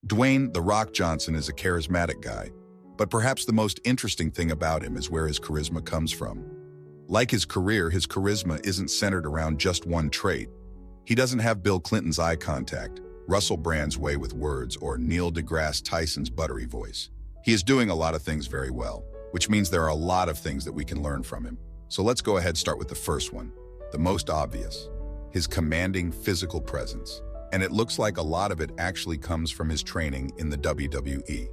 Dwayne "The Rock" Johnson is a charismatic guy, but perhaps the most interesting thing about him is where his charisma comes from. Like his career, his charisma isn't centered around just one trait. He doesn't have Bill Clinton's eye contact, Russell Brand's way with words, or Neil deGrasse Tyson's buttery voice. He is doing a lot of things very well, which means there are a lot of things that we can learn from him. So let's go ahead and start with the first one, the most obvious, his commanding physical presence. And it looks like a lot of it actually comes from his training in the WWE.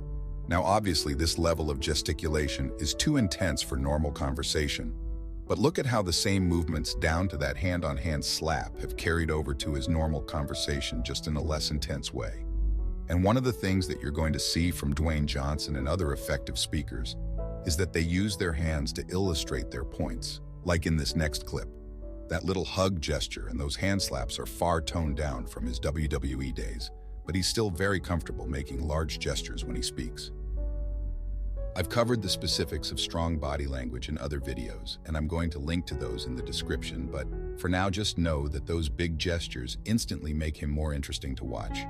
Now, obviously, this level of gesticulation is too intense for normal conversation, but look at how the same movements down to that hand-on-hand slap have carried over to his normal conversation, just in a less intense way. And one of the things that you're going to see from Dwayne Johnson and other effective speakers is that they use their hands to illustrate their points, like in this next clip. That little hug gesture and those hand slaps are far toned down from his WWE days, but he's still very comfortable making large gestures when he speaks. I've covered the specifics of strong body language in other videos, and I'm going to link to those in the description, but for now just know that those big gestures instantly make him more interesting to watch,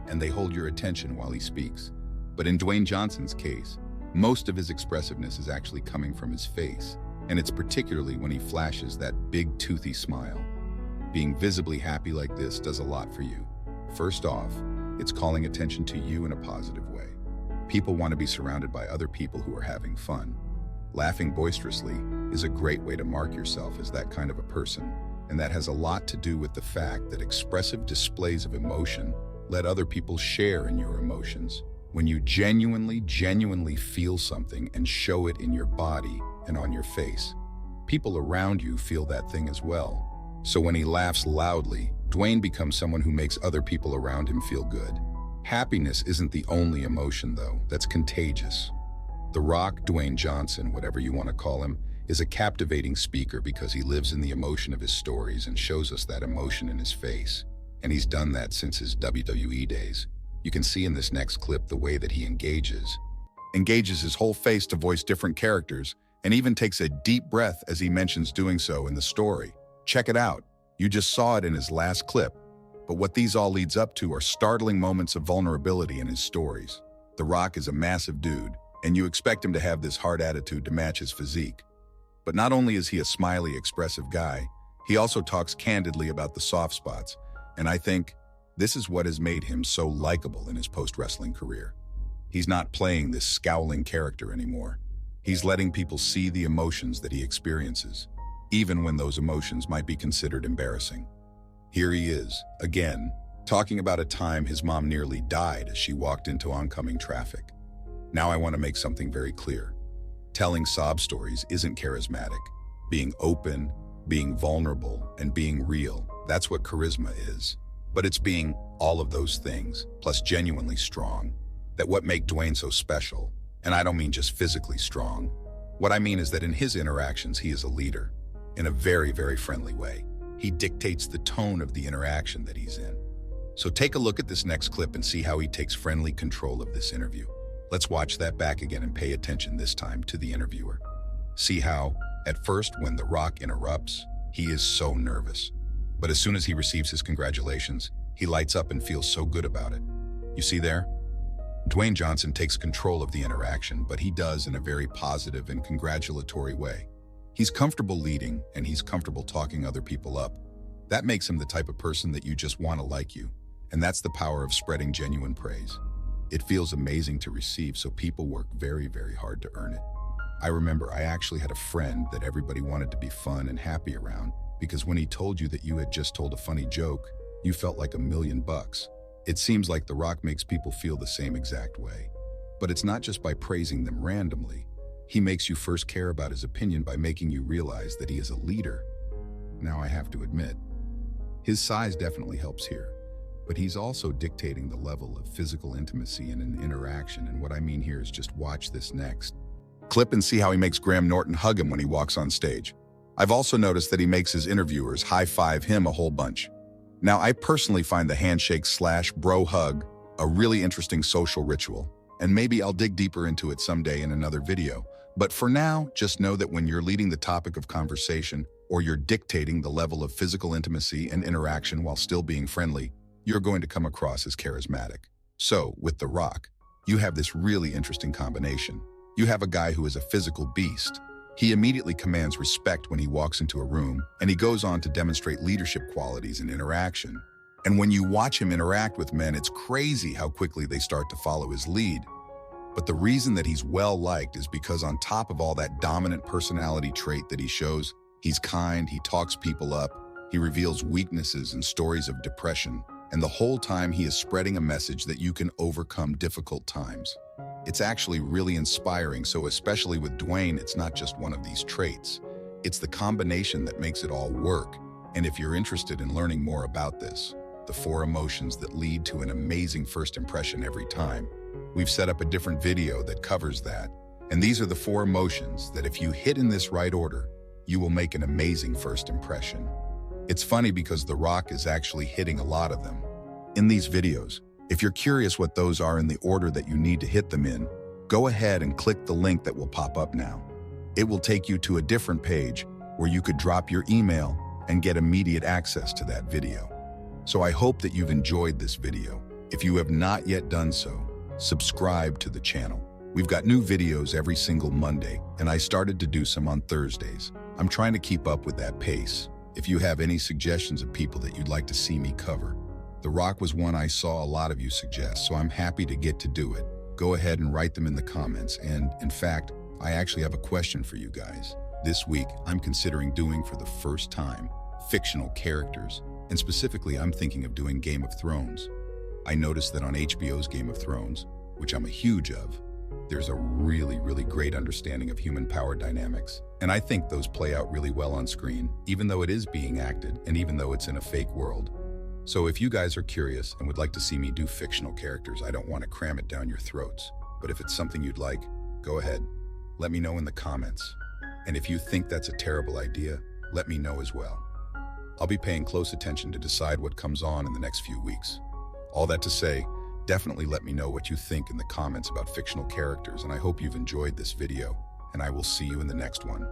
and they hold your attention while he speaks. But in Dwayne Johnson's case, most of his expressiveness is actually coming from his face, and it's particularly when he flashes that big toothy smile. Being visibly happy like this does a lot for you. First off, it's calling attention to you in a positive way. People want to be surrounded by other people who are having fun. Laughing boisterously is a great way to mark yourself as that kind of a person, and that has a lot to do with the fact that expressive displays of emotion let other people share in your emotions. When you genuinely feel something and show it in your body and on your face, people around you feel that thing as well. So when he laughs loudly, Dwayne becomes someone who makes other people around him feel good. Happiness isn't the only emotion, though, that's contagious. The Rock, Dwayne Johnson, whatever you want to call him, is a captivating speaker because he lives in the emotion of his stories and shows us that emotion in his face. And he's done that since his WWE days. You can see in this next clip the way that he engages his whole face to voice different characters, and even takes a deep breath as he mentions doing so in the story. Check it out. You just saw it in his last clip. But what these all leads up to are startling moments of vulnerability in his stories. The Rock is a massive dude, and you expect him to have this hard attitude to match his physique. But not only is he a smiley, expressive guy, he also talks candidly about the soft spots, and I think this is what has made him so likable in his post-wrestling career. He's not playing this scowling character anymore. He's letting people see the emotions that he experiences, even when those emotions might be considered embarrassing. Here he is, again, talking about a time his mom nearly died as she walked into oncoming traffic. Now I want to make something very clear. Telling sob stories isn't charismatic. Being open, being vulnerable, and being real, that's what charisma is. But it's being all of those things, plus genuinely strong, that what make Dwayne so special. And I don't mean just physically strong. What I mean is that in his interactions, he is a leader, in a very friendly way. He dictates the tone of the interaction that he's in. So take a look at this next clip and see how he takes friendly control of this interview. Let's watch that back again and pay attention this time to the interviewer. See how, at first, when The Rock interrupts, he is so nervous. But as soon as he receives his congratulations, he lights up and feels so good about it. You see there? Dwayne Johnson takes control of the interaction, but he does in a very positive and congratulatory way. He's comfortable leading, and he's comfortable talking other people up. That makes him the type of person that you just want to like you, and that's the power of spreading genuine praise. It feels amazing to receive, so people work very hard to earn it. I remember I actually had a friend that everybody wanted to be fun and happy around, because when he told you that you had just told a funny joke, you felt like $1,000,000. It seems like The Rock makes people feel the same exact way. But it's not just by praising them randomly. He makes you first care about his opinion by making you realize that he is a leader. Now I have to admit, his size definitely helps here, but he's also dictating the level of physical intimacy in an interaction, and what I mean here is just watch this next clip and see how he makes Graham Norton hug him when he walks on stage. I've also noticed that he makes his interviewers high-five him a whole bunch. Now, I personally find the handshake/bro hug a really interesting social ritual, and maybe I'll dig deeper into it someday in another video. But for now, just know that when you're leading the topic of conversation, or you're dictating the level of physical intimacy and interaction while still being friendly, you're going to come across as charismatic. So, with The Rock, you have this really interesting combination. You have a guy who is a physical beast. He immediately commands respect when he walks into a room, and he goes on to demonstrate leadership qualities in interaction. And when you watch him interact with men, it's crazy how quickly they start to follow his lead. But the reason that he's well-liked is because on top of all that dominant personality trait that he shows, he's kind, he talks people up, he reveals weaknesses and stories of depression, and the whole time he is spreading a message that you can overcome difficult times. It's actually really inspiring, so especially with Dwayne, it's not just one of these traits. It's the combination that makes it all work. And if you're interested in learning more about this, the 4 emotions that lead to an amazing first impression every time, we've set up a different video that covers that. And these are the 4 emotions that if you hit in this right order, you will make an amazing first impression. It's funny because The Rock is actually hitting a lot of them in these videos. If you're curious what those are in the order that you need to hit them in, go ahead and click the link that will pop up now. It will take you to a different page where you could drop your email and get immediate access to that video. So I hope that you've enjoyed this video. If you have not yet done so, subscribe to the channel. We've got new videos every single Monday, and I started to do some on Thursdays. I'm trying to keep up with that pace. If you have any suggestions of people that you'd like to see me cover, The Rock was one I saw a lot of you suggest, so I'm happy to get to do it. Go ahead and write them in the comments, and in fact, I actually have a question for you guys. This week, I'm considering doing for the first time fictional characters, and specifically, I'm thinking of doing Game of Thrones. I noticed that on HBO's Game of Thrones, which I'm a huge of, there's a really great understanding of human power dynamics. And I think those play out really well on screen, even though it is being acted and even though it's in a fake world. So if you guys are curious and would like to see me do fictional characters, I don't want to cram it down your throats. But if it's something you'd like, go ahead. Let me know in the comments. And if you think that's a terrible idea, let me know as well. I'll be paying close attention to decide what comes on in the next few weeks. All that to say, definitely let me know what you think in the comments about fictional characters, and I hope you've enjoyed this video, and I will see you in the next one.